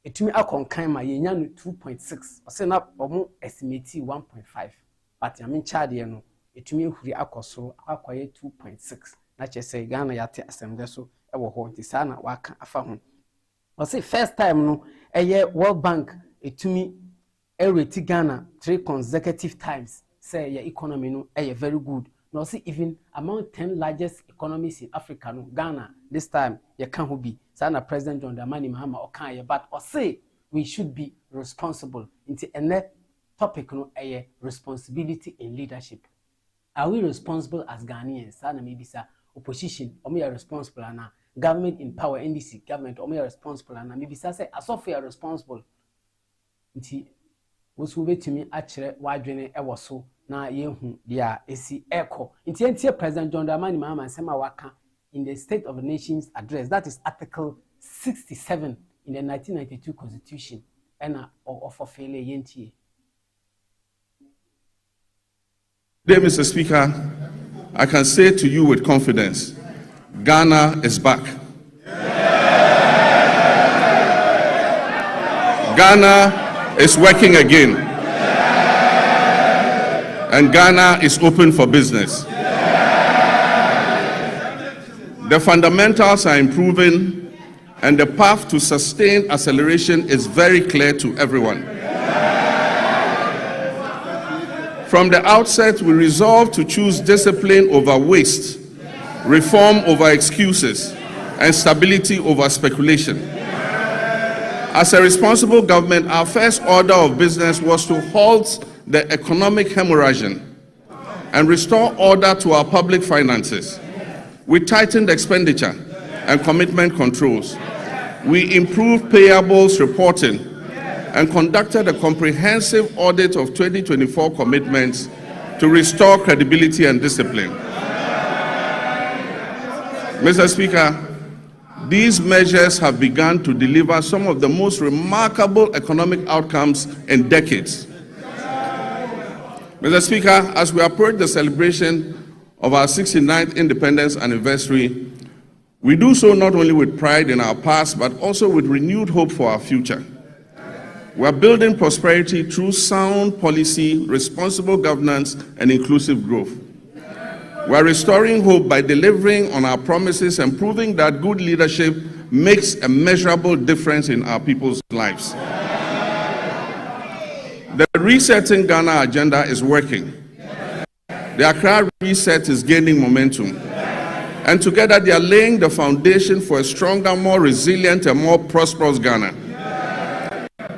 etumi akonkan ma yenya no 2.6 ose na omo estimate 1.5 but ya menchade no etumi ehuri akoso akoye 2.6 na chese Ghana yate assemble so ewo ho nti sa na waka afa ho ose first time no eye World Bank etumi ereti Ghana 3 consecutive times say your economy no very good. No see even among 10 largest economies in Africa no Ghana this time you can't be. Sana President John Dramani Mahama Okanye but or say we should be responsible. Into a topic no responsibility in leadership. Are we responsible as Ghanaians? Sana maybe sa opposition or we are responsible and government in power NDC government or we are responsible and maybe say as of we are responsible. Into was who to me actually wadwene ewo so na yehu dia esi echo intie President John Dramani Mahama sema waka in the State of the Nations address, that is article 67 in the 1992 constitution and of failure yentie. Today, Mr. Speaker, I can say to you with confidence, Ghana is back. Ghana is working again. And Ghana is open for business. The fundamentals are improving and the path to sustained acceleration is very clear to everyone. From the outset, we resolved to choose discipline over waste, reform over excuses, and stability over speculation. As a responsible government, our first order of business was to halt the economic hemorrhage and restore order to our public finances. We tightened expenditure and commitment controls. We improved payables reporting and conducted a comprehensive audit of 2024 commitments to restore credibility and discipline. Mr. Speaker, these measures have begun to deliver some of the most remarkable economic outcomes in decades. Mr. Speaker, as we approach the celebration of our 69th independence anniversary, we do so not only with pride in our past, but also with renewed hope for our future. We are building prosperity through sound policy, responsible governance, and inclusive growth. We are restoring hope by delivering on our promises and proving that good leadership makes a measurable difference in our people's lives. The Resetting Ghana agenda is working. The Accra reset is gaining momentum. And together they are laying the foundation for a stronger, more resilient, and more prosperous Ghana.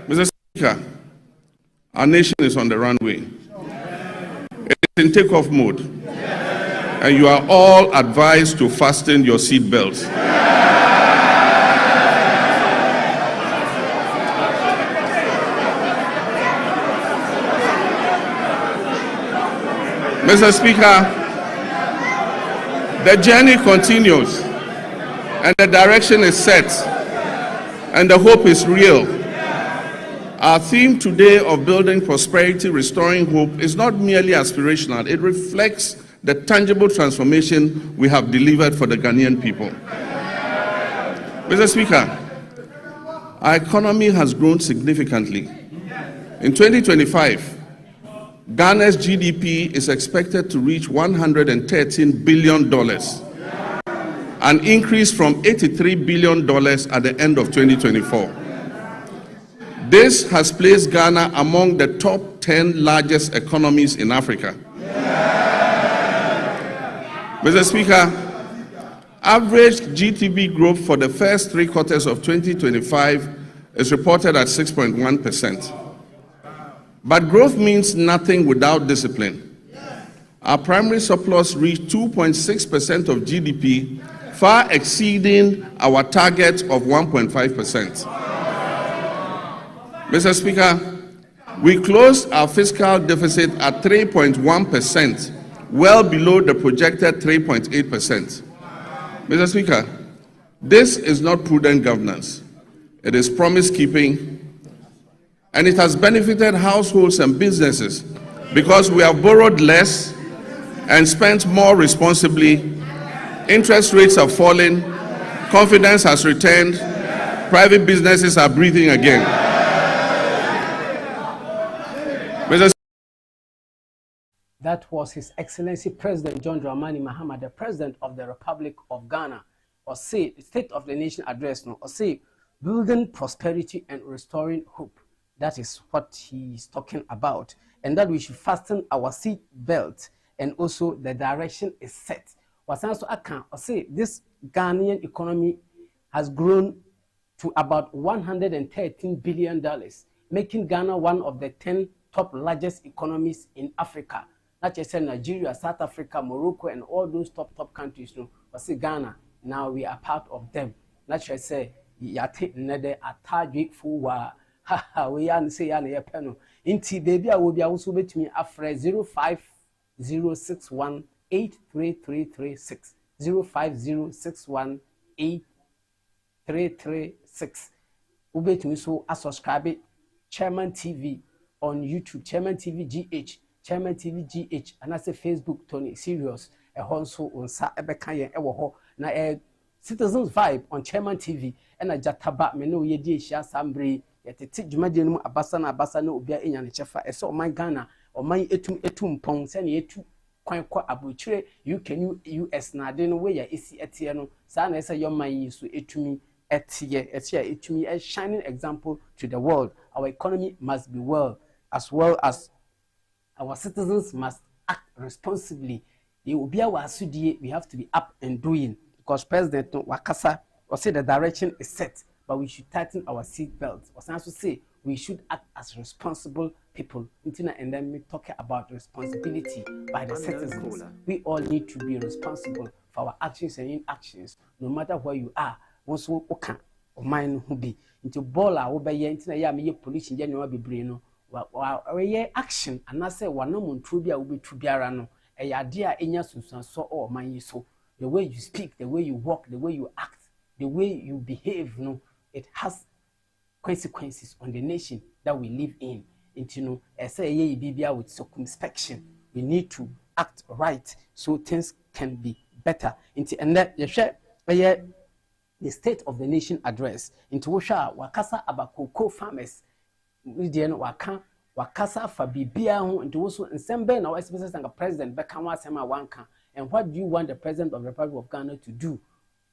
Mr. Speaker, our nation is on the runway. It is in takeoff mode. And you are all advised to fasten your seat belts. Mr. Speaker, the journey continues and the direction is set and the hope is real. Our theme today of building prosperity, restoring hope is not merely aspirational. It reflects the tangible transformation we have delivered for the Ghanaian people. Mr. Speaker, our economy has grown significantly. In 2025, Ghana's GDP is expected to reach $113 billion, an increase from $83 billion at the end of 2024. This has placed Ghana among the top 10 largest economies in Africa. Mr. Speaker, average GDP growth for the first 3 quarters of 2025 is reported at 6.1%. But growth means nothing without discipline. Our primary surplus reached 2.6% of GDP, far exceeding our target of 1.5%. Mr. Speaker, we closed our fiscal deficit at 3.1%, well below the projected 3.8%. Mr. Speaker, this is not prudent governance. It is promise-keeping, and it has benefited households and businesses because we have borrowed less and spent more responsibly. Interest rates have fallen, confidence has returned, Private businesses are breathing again. Mr. That was His Excellency President John Dramani Mahama, the President of the Republic of Ghana, or say State of the Nation address, no, or say building prosperity and restoring hope. That is what he is talking about, and that we should fasten our seat belt, and also the direction is set. Wasanso Akan, or say this Ghanaian economy has grown to about $113 billion, making Ghana one of the 10 top largest economies in Africa. Not just Nigeria, South Africa, Morocco, and all those top countries. No, but see Ghana, now we are part of them. Not just say, yate nede atadwe fuwa, ha, we yan say yan ye peno. Inti baby, I will be also bet me after 05061833336. 05061833336. Ubet me so a subscribe Chairman TV on YouTube, Chairman TV GH. Chairman TV GH, and I say Facebook Tony Serious, a honso on Sa Ebekayan Ewoho, na Citizens Vibe on Chairman TV, and a Jataba Meno Yedi Sha Sambre, yet a Tijmadino Abasana no Ubia in and Chefa, a so my Ghana, or my etum pong, send ye two quite abutre, you can US na deno way ya isi etiano, Sana say your mind so etumi etia, etumi a shining example to the world. Our economy must be well as our citizens must act responsibly. We have to be up and doing, because President Wakasa or say the direction is set, but we should tighten our seat belts. Or also say we should act as responsible people. And then we talk about responsibility by the citizens. We all need to be responsible for our actions and inactions, no matter where you are. Once we can, or mine who be into baller, obey into ya me police in January be brain. Action and I say one no trubia will be trubiarano, a idea in your so or my so. The way you speak, the way you walk, the way you act, the way you behave, no, it has consequences on the nation that we live in. Into no, as a BBA with circumspection, we need to act right so things can be better. Into and that you share the State of the Nation address into Washa Wakasa about cocoa farmers. Wakasa for bibia ho into also ensemble now especially as president beka wasema wanka. And what do you want the president of the Republic of Ghana to do?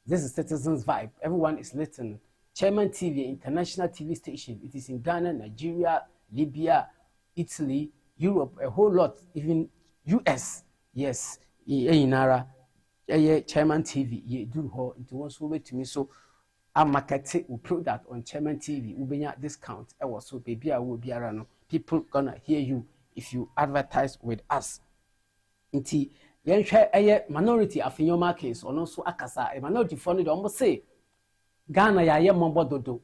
This is Citizens Vibe. Everyone is listening. Chairman TV, international TV station. It is in Ghana, Nigeria, Libya, Italy, Europe, a whole lot, even US. Yes, Inara, Chairman TV. You do ho into one so to me so. Our market will put that on Chairman TV. We be discount. I was so baby. I will be around. People gonna hear you if you advertise with us. Inti yen share a minority of your markets or no so akasa a minority funded almost say Ghana ya ye mombo dodo.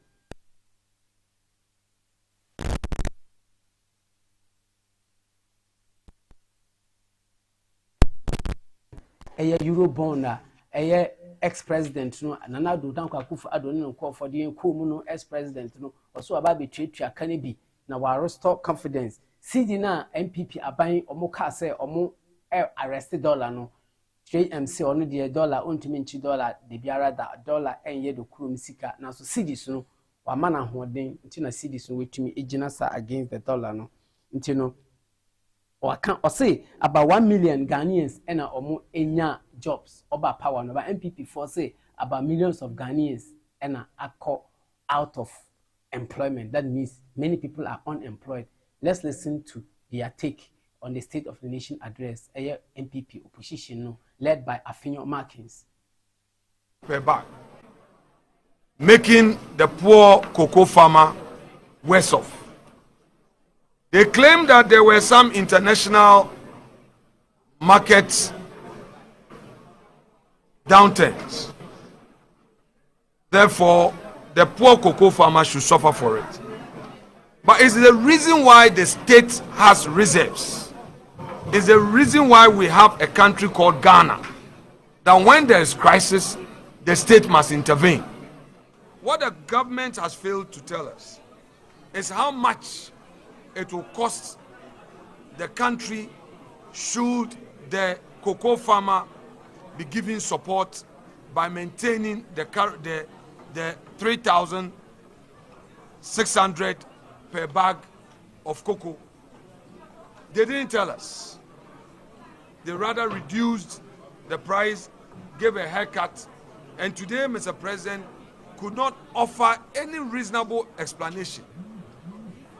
A Eurobond a ex-president no Nana do Danko Akufo-Addo no call for the no ex-president no also about betray can be na wa restore confidence CD na MPP aban omo say omo arrested dollar no JMC ono the dollar ontimi nchi dollar de biara da dollar enye do kuro misika na so CD no wa mana hoden nti na CD so wetumi ejina sa against the dollar no nti no or say about 1 million Ghanaians and omo enya jobs oba power no, but MPP for say about millions of Ghanaians and are out of employment. That means many people are unemployed. Let's listen to their take on the State of the Nation address. MPP opposition no, led by Afinyo Markins. Per bag, making the poor cocoa farmer worse off. They claim that there were some international market downturns. Therefore, the poor cocoa farmer should suffer for it. But it's the reason why the state has reserves. It's the reason why we have a country called Ghana. That when there is crisis, the state must intervene. What the government has failed to tell us is how much it will cost the country should the cocoa farmer be given support by maintaining the 3,000 600 per bag of cocoa. They didn't tell us. They rather reduced the price, gave a haircut, and today, Mr. President could not offer any reasonable explanation.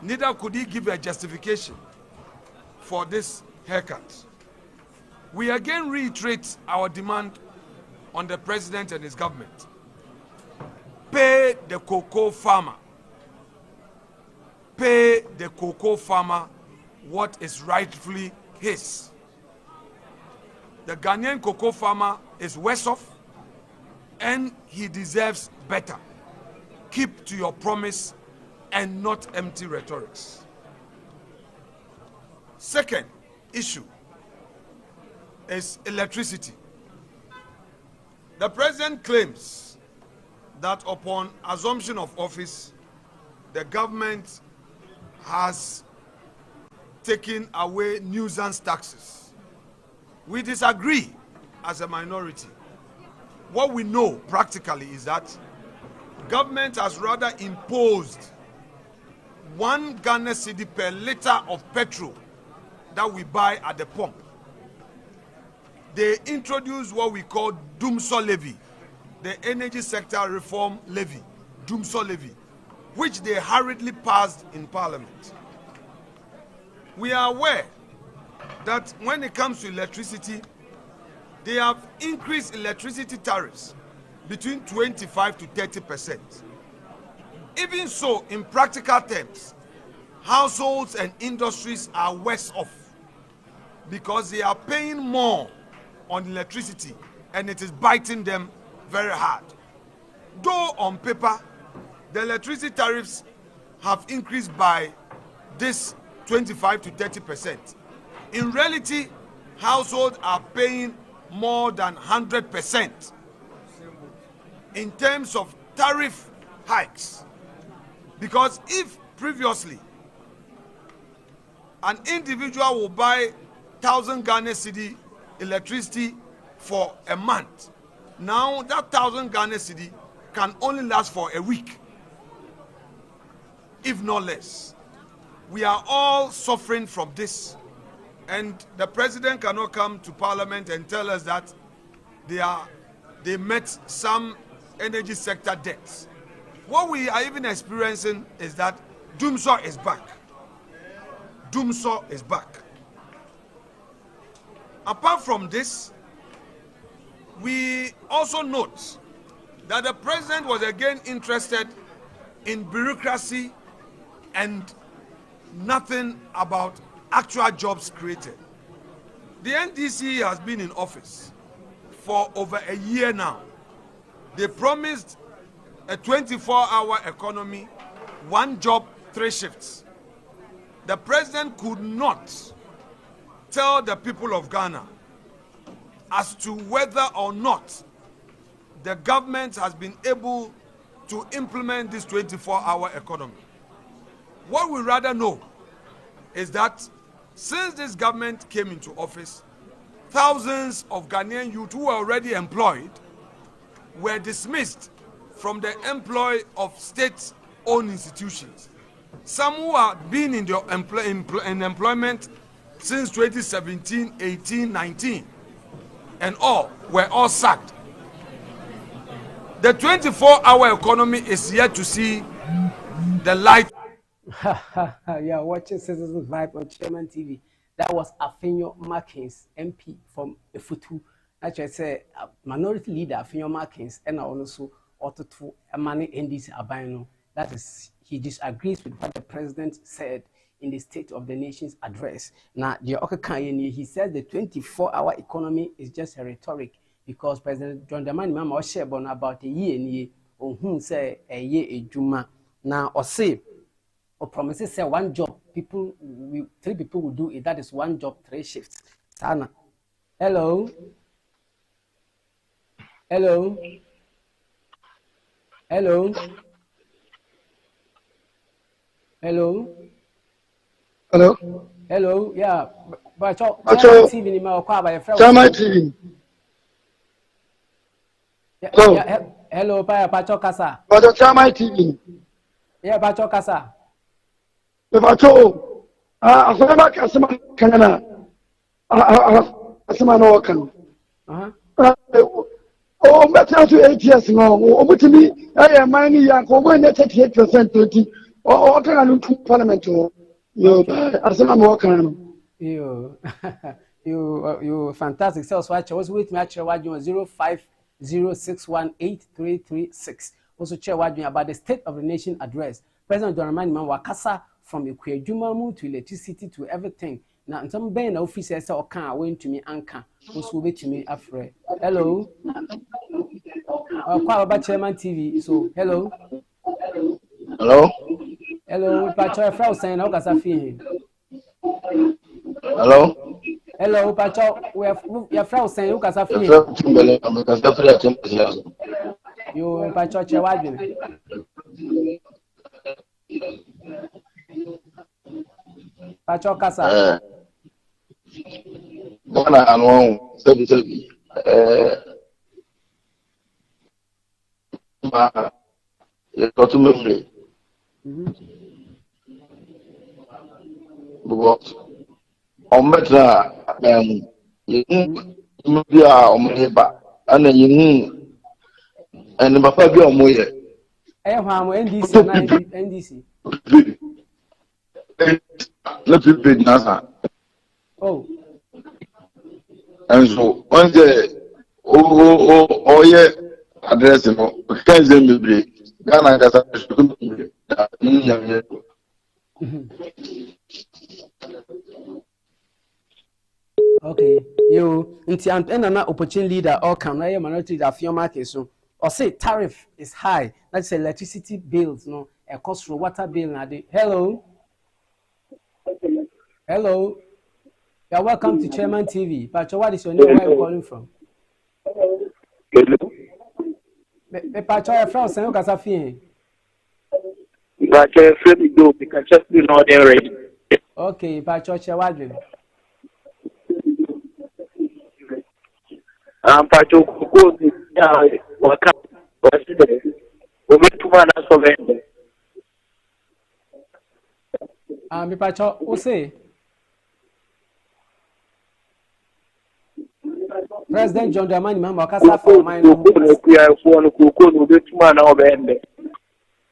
Neither could he give a justification for this haircut. We again reiterate our demand on the President and his government. Pay the cocoa farmer. Pay the cocoa farmer what is rightfully his. The Ghanaian cocoa farmer is worse off and he deserves better. Keep to your promise and not empty rhetorics. Second issue is electricity. The president claims that upon assumption of office, the government has taken away nuisance taxes. We disagree as a minority. What we know practically is that government has rather imposed 1 Ghana cedi per liter of petrol that we buy at the pump. They introduced what we call Dumso levy, the energy sector reform levy, Dumso levy, which they hurriedly passed in parliament. We are aware that when it comes to electricity, they have increased electricity tariffs between 25 to 30%. Even so, in practical terms, households and industries are worse off because they are paying more on electricity and it is biting them very hard. Though on paper, the electricity tariffs have increased by this 25 to 30%. In reality, households are paying more than 100% in terms of tariff hikes. Because if previously an individual will buy 1,000 Ghana cedi electricity for a month, now that 1,000 Ghana cedi can only last for a week, if not less. We are all suffering from this, and the president cannot come to parliament and tell us that they met some energy sector debts. What we are even experiencing is that Dumso is back. Dumso is back. Apart from this, we also note that the president was again interested in bureaucracy and nothing about actual jobs created. The NDC has been in office for over a year now. They promised a 24-hour economy, 1 job, 3 shifts. The president could not tell the people of Ghana as to whether or not the government has been able to implement this 24-hour economy. What we rather know is that since this government came into office, thousands of Ghanaian youth who were already employed were dismissed from the employ of state-owned institutions. Some who have been in employment since 2017, 18, 19, and all were all sacked. The 24-hour economy is yet to see the light. Yeah, watching Citizens Vibe on Chairman TV. That was Afinyo Markins, MP from Efutu. Actually, say minority leader Afinyo Markins, and also Ototu Amani NDC Abino. That is, he disagrees with what the president said in the State of the Nation's address. Now, he said the 24-hour economy is just a rhetoric because President John Dramani Mahama was shared about a year on whom say a year a juma. Now, or say, or promises say 1 job, 3 people will do it. That is 1 job, 3 shifts. Sana. Hello. Hello. Hello. Hello. Hello. Hello. Yeah. But TV ni ma kwa ba friend. TV. Yeah. Hello. Pa Pacho Kasa. But TV. Yeah, Pacho Kasa. The Pacho, as I back as a man can, as a man or can. Oh, better to 8 years no. Over to me, I am mining young, over 38% 20. Or can I look to Parliament? You, as a man walking. You fantastic. So watch. I was with me actually watching 0506183336. Also share watching about the State of the Nation address. President John Dramani Mahama wakasa from Equajumamu to electricity to everything. Now, some ben officers say okan went to me anka. Also wait to me afre. Hello. Kwa about Chairman TV. So hello. Hello. Hello. Pacho Frau saying how kasa feel. Hello. Hello, Pacho. We have your Frau saying who kasa feel. You Pacho Chewajin. Pacho Kasa. Ghana and one 70. Got to memory. But on better, you are on labor, and then you and the Papa be on way. NDC. Let me pay NASA. Oh. And so one day, oh, yeah, address him. Can't say me. Ghana has a okay, you and opportunity leader or can I minority that few market so or say tariff is high. Let's say electricity bills, no, a cost for water bill. Hello. Hello. You're welcome to Chairman TV. But what is your name? Where are you calling from? Hello. Pacho, your friend saying you can see. But your friend do because just you know they're ready. Okay, Pacho, what do? Pacho, go what what's the we to man as for me Pacho, who say? President John Dramani Mahama wakasa for mine.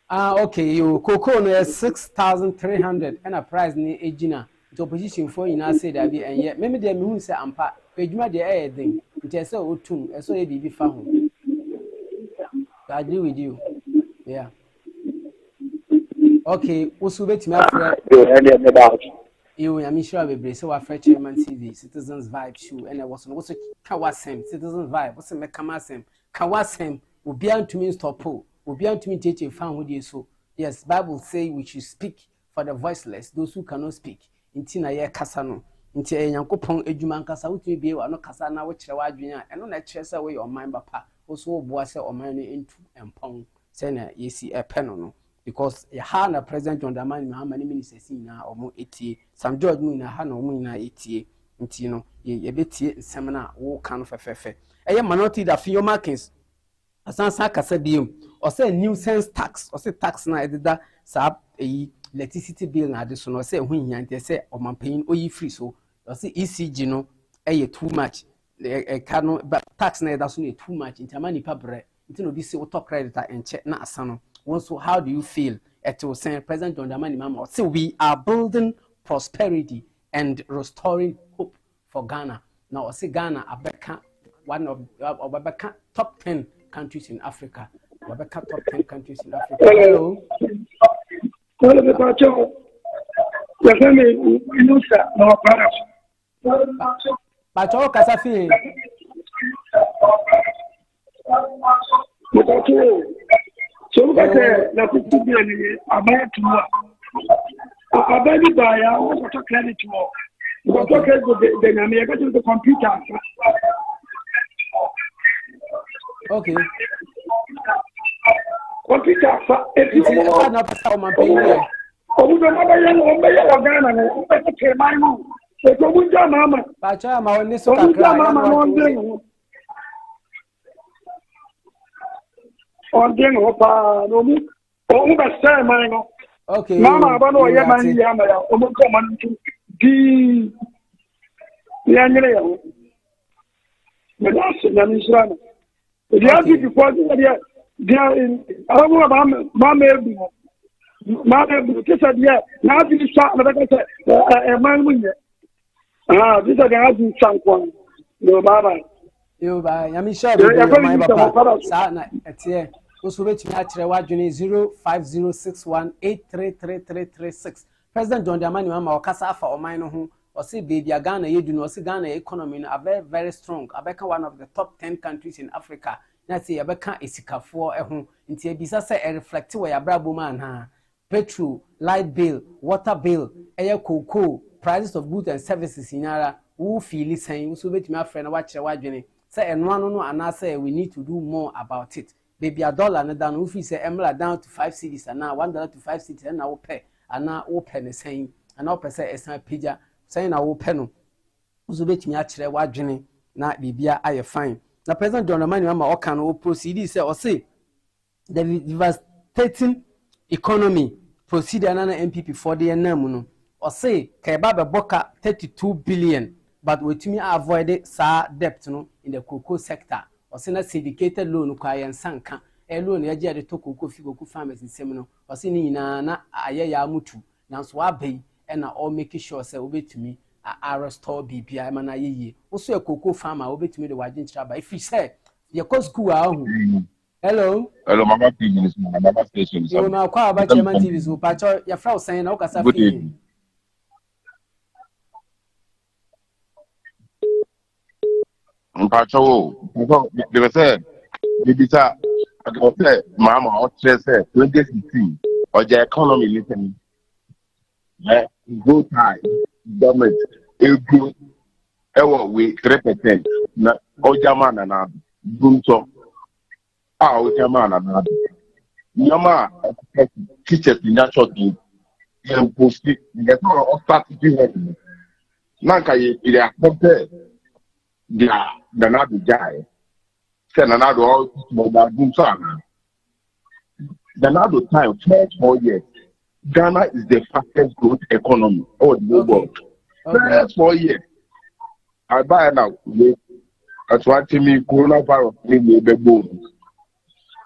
Okay, you cocoa no 6,300 and a prize ni ejina. The opposition for you now say that be and yet maybe they mean say ampa. Pejuma the air thing. It is so otum. So they be found. I agree with you. Yeah. Okay, usube to my friend. You, I'm sure we be so afraid Chairman TV, Citizens Vibe show, and I was also Kawasem, Citizens Vibe, what's a Mekamasem, Kawasem, will be on to me stop, will be on to me teaching found with you. So, yes, Bible say we should speak for the voiceless, those who cannot speak. In Tina Ye Casano, in Tiankopon, Ejuman Casa, which may be or no Casana, which are junior, and on that chest away or mine, papa, also boise or money into and pound, send ye see a penono. Because a Hana President John Dramani Mahama many ministers in now or more 80. Some George Moon Hana or Moon 80. You know, ye bit seminar, all kind of a fefe. A minority that for your markings. As Saka said, you or say nuisance tax or say tax na that sab a electricity bill na this or say when you say or man paying or ye free so or say ECG no too much. A cano but tax na that's only too much in Tamani Pabre. Until this auto creditor and check na asano. Also, how do you feel at saying President John Dramani Mahama? So we are building prosperity and restoring hope for Ghana. Now, I say Ghana, one of top 10 countries in Africa. Top 10 countries in Africa. Hello. Hello, Pacho. Pacho, Kasafi. So look at that to be about to a baby buyer, what a credit to all. But okay, then I'm going to the computer. Okay. Computer, if you are not my paying. Oh, the mother young Ghana, better my mom. So go down, Mamma. Pacha, my only so Mamma. On the Opa, no, Oh, but sir, man. Okay. Mama, I don't know why man yama. Oh, come on to the Yangle. But that's an Israel. The other before they are in. I don't know about Mamma. Mamma, just said, yeah. Now this is like I said, a man with it. Ah, this is the housing chunk one. No, Baba. You buy. I'm sure my papa. Sana, it's here. Also, wait to match rewarding 050618333336. President John Dramani Mama or Casa for mine who or see baby Ghana, you do not see Ghana economy are very, very strong. Abeka one of the top 10 countries in Africa. That's a Abeka Isika for a home. Until Bisa say a reflective way a brabo man, ha. Petrol, light bill, water bill, air cocoa, prices of goods and services in Ara, who feel saying, so wait my friend, watch a waging. Say and no, and I say we need to do more about it. Baby a dollar and down, if we say Emla down to 5 cities and now $1 to 5 cities and now pay, and now open saying, and now per se as my pija, saying I will pen. So wait me actually waging, not be I fine. Now, President John Ramani Mama Okan proceed, say or say the devastating economy proceed another MPP for the namuno or say Kebaba Boka 32 billion, but with me avoid sa debt no in the cocoa sector or send a syndicated loan and sanka a loan yaja the cocoa figo farmers in seminal or sini na ayaya mutu now so I pay and I all making sure say obey to me a restore BPI man ye also a cocoa farmer obey to me the waging trouble if you say your cost school hello. Hello, Mama TV, Mama Station. You know, quite about Chairman TV, so Pacho, your Frau saying, no, because good evening. Pacho, they were said, Bibita, I got said, Mama, or said, 2016, or the economy listening. Go time, government, a good, we 3%, or German and Bunto. Ah, we can man another. Yama teachers in that short game. You post it. Get all start to do it. Nanka they are compared. They are not the guy. Send another all mobile boom sana. The another time 4 years. Ghana is the fastest growth economy of the world. First 4 years. I buy now. That's what to me coronavirus in the boom.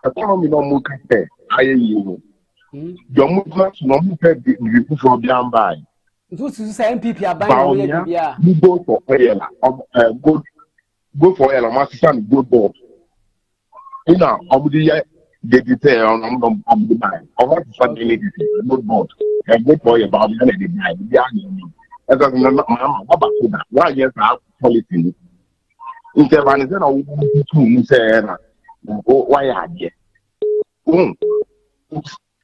Economy no more compare. Your movement no more compare the from the buy. Those who say MPP are buying you go for oil, go for oil, master good board. You know, the detail on the buy. I want to find the good board. And go for about the buy. As a mama, why yes, I policy. Intervention of two say. Why are you?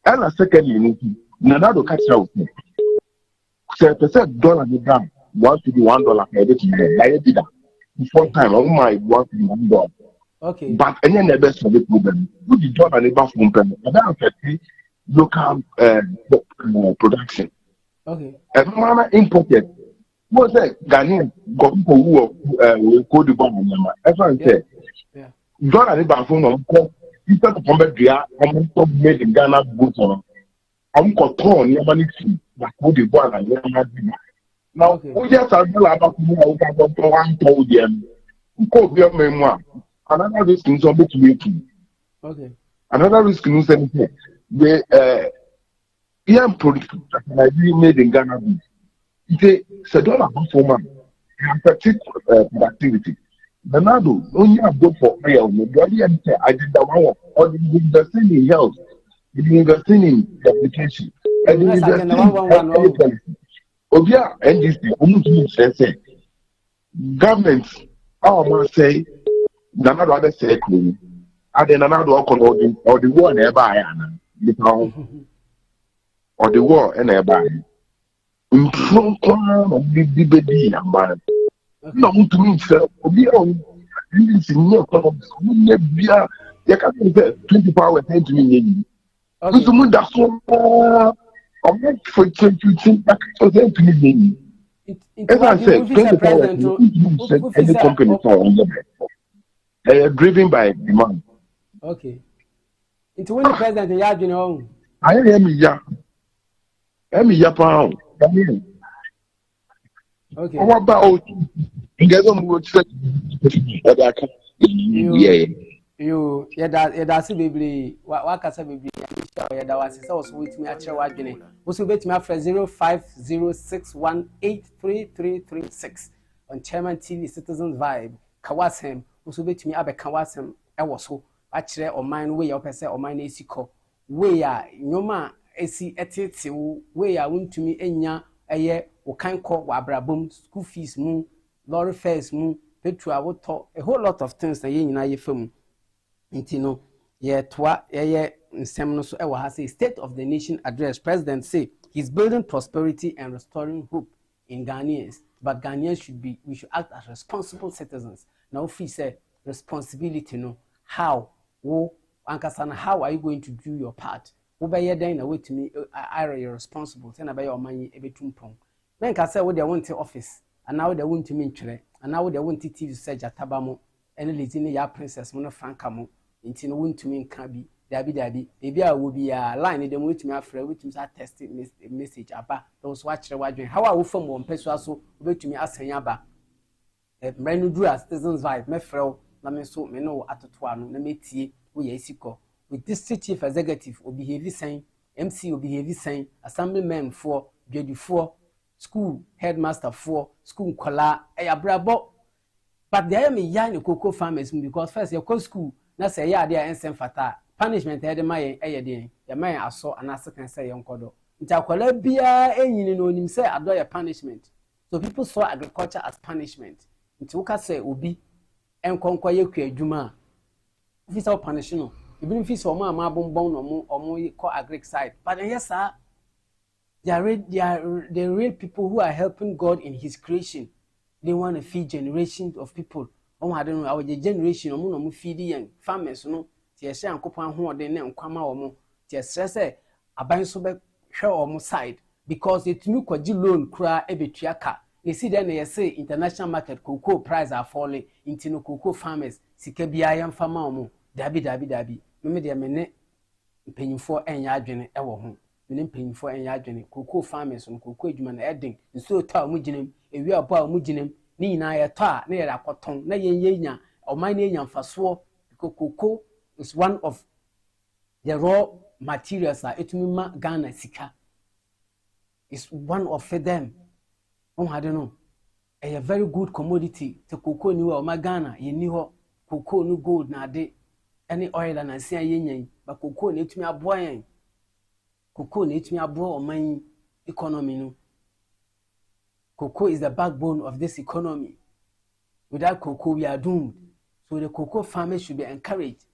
And a second, you need to Nanado catch out. $7 the gram, want to be $1 per day. I did that. Before time, oh my, want to be $1. Okay. But any the best of the problem, put the dollar in the bathroom payment. And that's local production. Okay. And man imported. What's that? Ghanaian got people who call the bomb. That's what I said. John and Ibanfon on instead of Pombedia, I'm made in Ghana goods on. I'm got torn, your money fee, like who the one and your money. Now, we just are about one told them. You call your memoir. Another risk in somebody to make you. Okay. Another risk in something. The young product that I made in Ghana goods. It's a dollar for man. Productivity. Bernardo, only have go for oil. Nobody I did the one or the investing in health, the investing in education, and the investing in policy. Obia and this the say government, our man say, Nanado other say, I then another or the war nearby, or the war and nearby. In front of the baby and man. No, to me, sir, we are in your economy. We are 24 hours to me. So, that's all. I'm not for 22 back to me. As I said, 24 hours, any company driven by demand. Okay. It's when the president, you know. I am ya. I'm ya pound. Okay. What about get them would say what I can yeah. You yɛda ase bebree wakasa bebree yɛda wase sɛ wɔso wotumi akyerɛ w'adwene woso wobɛtumi afrɛ 0506183336 on Chairman TV Citizens Vibe ka wasɛm woso wobɛtumi abɛka wasɛm ɛwɔ so akyerɛ ɔman no wei a wopɛ sɛ ɔman no esi kɔ wei a nnwoma a esi ɛtete wo wei a wontumi anya ɛyɛ wo kan kɔ wɔ abrabom school fees mu lorry fares mu petrol a wotɔ a whole lot of things na yɛn nyinaa yɛfa mu nti no yɛtoa yɛyɛ nsɛm no so ɛwɔ ha say state of the nation address president say he's building prosperity and restoring hope in Ghanaians but Ghanaians we should act as responsible citizens now if we say responsibility no how wo ankasa na how are you going to do your part wo bɛyɛ den na wetumi are you responsible say na bɛyɛ ɔman yi ebetum pɔn men ka say wo de wonte office ana wo de wontumi ntwere ana wo de wonte TV say jataba mo ene lezini ya princess mo no franka mo nti no wontumi nka bi dabi ebi a wo bi a line dem wetumi afrɛ wetumi sa test message aba those watch wadwen how a wo fam wo mpɛso so wetumi asan aba mmra no duru as citizens vibe me frɛ na me so me no atoto ano na metie wo yɛ sikɔ with district chief executive obi heavy sign MC obi heavy sign assemblymen for dwadifoɔ school headmaster for school kola abrabo but there am young cocoa farmers because first you go school na say ya there ensem fata punishment e de maye den ya maye aso anase kan say yenkodo nti akwala bia enyini no onim say ado ya punishment so people saw agriculture as punishment nti woka say obi enkonko ye kwa adwuma fi say punish no ebi fi say omo amabombon no omo ko agric side but yes sir they are the real people who are helping God in his creation. They want to feed generations of people. Oh, I don't know, our generation, no feed young farmers, no, tear share and coupon who are then and come out, tear stress, a bind so back, show on side, because it took a loan cry a bit triaka. You see, then they say international market cocoa price are falling into no cocoa farmers, Sikabia and farmer, dabi, maybe they are many paying for any yard ever home. Menim paying for any yard cocoa farmers and cocoa human edding, and so tell Mujinem. If we are about Mujinem, ni na ya ta, na ya cotton, na yenya, or my name faso, because cocoa is one of the raw materials that etumima Ghana sika. It's one of them. Oh, I don't know. A very good commodity to cocoa new or my Ghana, you knew cocoa no gold na de any oil and I say yen, but cocoa need to me a boy. Cocoa need to me a boy or my economy no. Cocoa is the backbone of this economy. Without cocoa, we are doomed. So the cocoa farmers should be encouraged.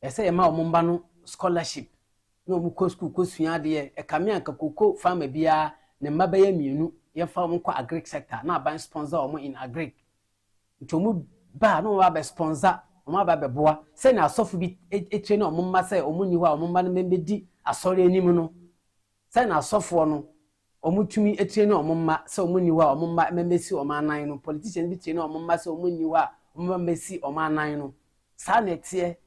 I say, "Ma mumbano scholarship. No muko school kusunya de e kamia ka cocoa farmer bia ne mabaye mienu ye fa mo kwa agric sector na ban sponsor omo in agric. Ntomu ba no wa be sponsor omo ba be boa. Say na asofu bi etre na omo ma say omo ni ho a omo ma no membedi asori anim no. Say na asofo no omutumi etie na omumma se omuniwa omumma memesi omanan no politician bi tie na omumma se omuniwa omumma mesi omanan no sa na tie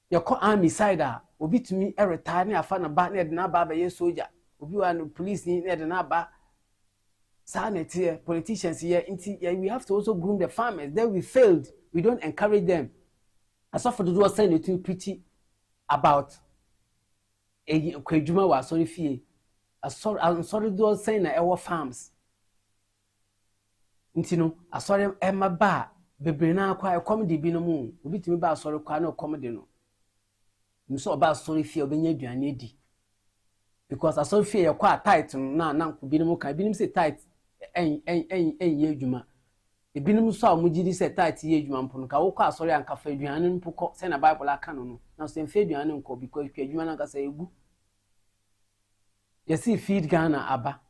ye ko army side a obitumi retire na afa na ba na de na ba ye soldier obi wa no police ni de na ba sa na tie politicians here inti we have to also groom the farmers. Then we failed, we don't encourage them. As for the do saying to pretty about a kwadwuma wa sorry fie. I'm sorry, those saying that our farms. Intino, I saw them Emma Bar, Bebrina, quite a comedy bin a moon, will be about sorry, quite no comedy no. You saw about sorry fear being a needy. Because I saw fear quite tight, now could be no more, can be say tight, and ye juma. The binum saw Mujidi said tight ye juman punka, sorry, and cafe, Juanan Puco, send a Bible a canon. Now send Fabian because Juana say, you see, feed Ghana aba.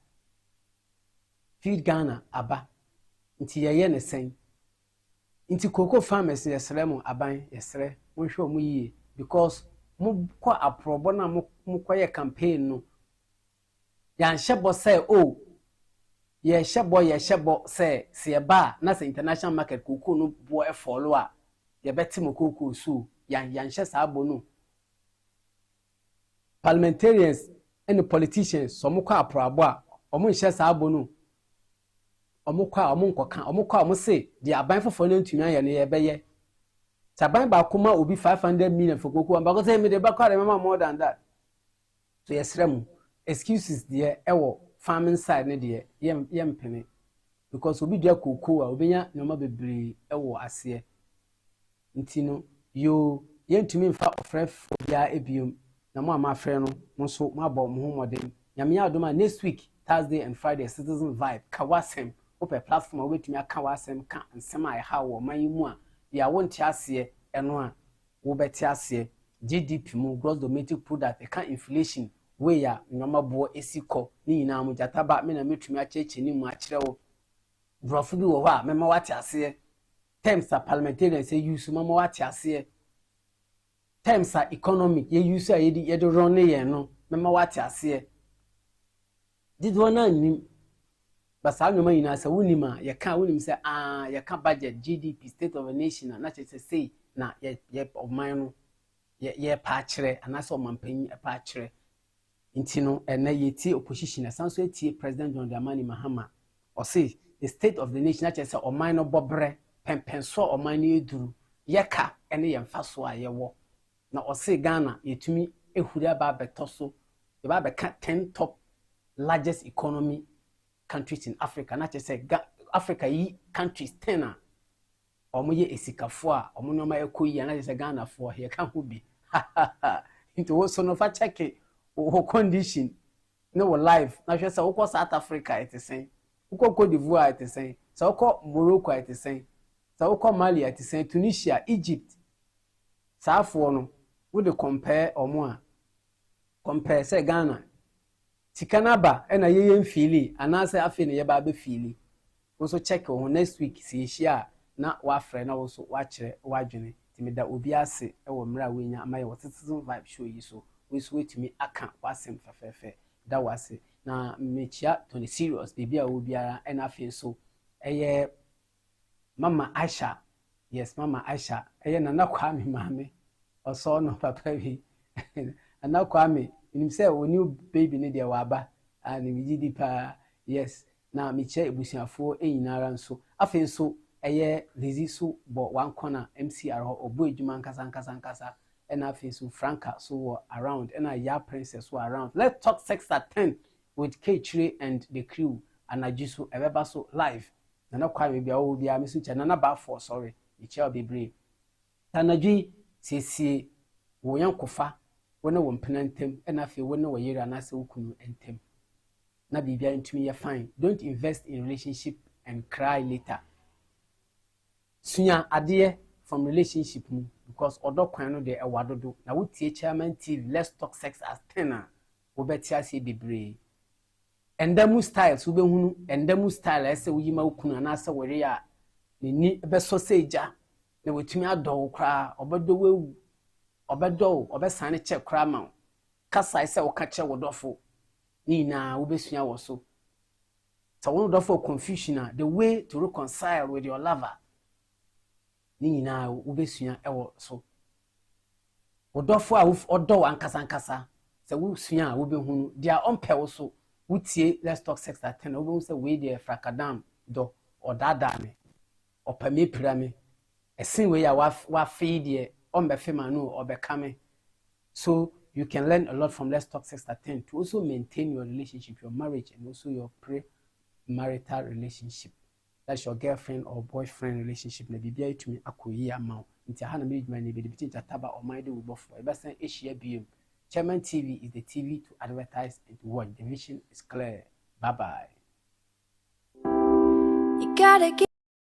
Feed Ghana aba. Inti ye ne sen. Inti cocoa farmers yesre mo aban yesre. Mo hwe mo yie because mo kwa aprobo na mo kwa ye campaign no. Ya nhebo say oh. Ye shebo say se ba na say international market cocoa no bo e follow a ye beti mo cocoa so. Ya nhye sa abo no. parliamentarians and the politicians so mo kwa aprabo a omo nhye saa abo no omo kwa omo nkoka omo kwa omo say the aban fofo no ntumi aye no ye beye taban ba kuma obi 500 million for koku amba ko say me de ba kwa remember more than that so yesrem excuses there ewo farming side ne de yem pene because obi dua koku a obenya nyoma bebre ewo ase ntino yo yentumi mfa ofref obia ebiom na mo ama frɛ no mo so mo abɔ mo ho modern nyame adoma next week Thursday and Friday citizen vibe kawasem open platform a wetumi aka wasem ka nsɛm a ɛha wɔ man mu a ya wonte ase ɛno a wo bɛte ase GDP mu gross domestic product ɛka inflation we ya nyoma bo esikɔ ni nyina mo jataba me na metumi akyekye ni mu akyerɛ wo brofo bi wɔ hɔ a mema wate ase terms a parliamentarian say use mama wate ase terms a economic ye use a ye do run ye no mema wate ase did one nim basa nyoma yina say wonima ye ka wonim say ye ka budget GDP state of a nation na say na ye oman no ye pa kire anase omampanyi e pa kire intino ena ye tie opposition asanso tie President John Dramani Mahama or say the state of the nation na say oman no bobre pempenso oman no eduru ye ka ene ye mfa so a ye wo na ose Ghana yetumi ehuri aba betoso ye ba beka 10 top largest economy countries in Africa na say Africa yi countries 10 a omo ye esikafo a omo no ma ekoyi na say Ghana fo he ka ho bi into wo so no fa check wo condition no wo life na hwe say wo South Africa it is saying wo Cote d'Ivoire it is saying so wo Morocco it is saying so wo Mali it is saying Tunisia Egypt saafo no we dey compare omo a compare say Ghana tikanaba ena ye mfili anase afi ne ye ba be fili wo so check wo next week si ehia na wa frɛ na wo so wa kyerɛ wa dwene timida obi ase e wo mra wenya amaye wo citizen vibe show yi so we so wetumi aka wasem fefefe da wase na mechia to the serious baby a wo biara ena afi so eye mama Aisha yes mama Aisha eye na kwa me mame oso no papa bi na kwa me nim say o new baby ne de waba and we gidi pa yes na mechia ebusiafo enyinara nso afi nso eye lezi so bo one corner MCR obo edwuma nkasa ena afi so Franca so around ena ya princess so around. Let's talk sex at 10 with K3 and the crew anajiso ebeba so live na kwa me bia wo bia me so cha na ba for sorry ichia bebre tanadwi siesie wo yankofa wona wo mpenantem ena afi wona wo yere anase wokunu entem na bibia ntumi ye fine. Don't invest in relationship and cry later. Sunya ade from relationship mu because odo kwan no de ewadodo na wotie chairman TV let's talk sex as 10 a wo beti ase bebre endamu styles wo behunu endamu style ese wo yima wokunu na ase wore ya ni beso seja na wetumi adɔ kra obedo wewu obedo obesane che kra ma kasa ese wo ka che wodofo ni na wo besua wo so so wo dofo confusion the way to reconcile with your lover ni na wo besua ewo so wodofo a odo ankasa se wo sua a wo behunu dia ompe wo so wutie let's talk sex at 10 wo behunu se we dey fracadam do odada me opame pirame esin we ya wa feed ye ombefe manu obekame. So you can learn a lot from let's talk sex at 10 to also maintain your relationship, your marriage, and also your pre-marital relationship. That's your girlfriend or boyfriend relationship. Na bibia itumi akoyi ama nti ha na me dwuma ne be de taba or mind we bofo e be san ehia biem. Chairman TV is the TV to advertise and to watch. The vision is clear. Bye bye. You gotta get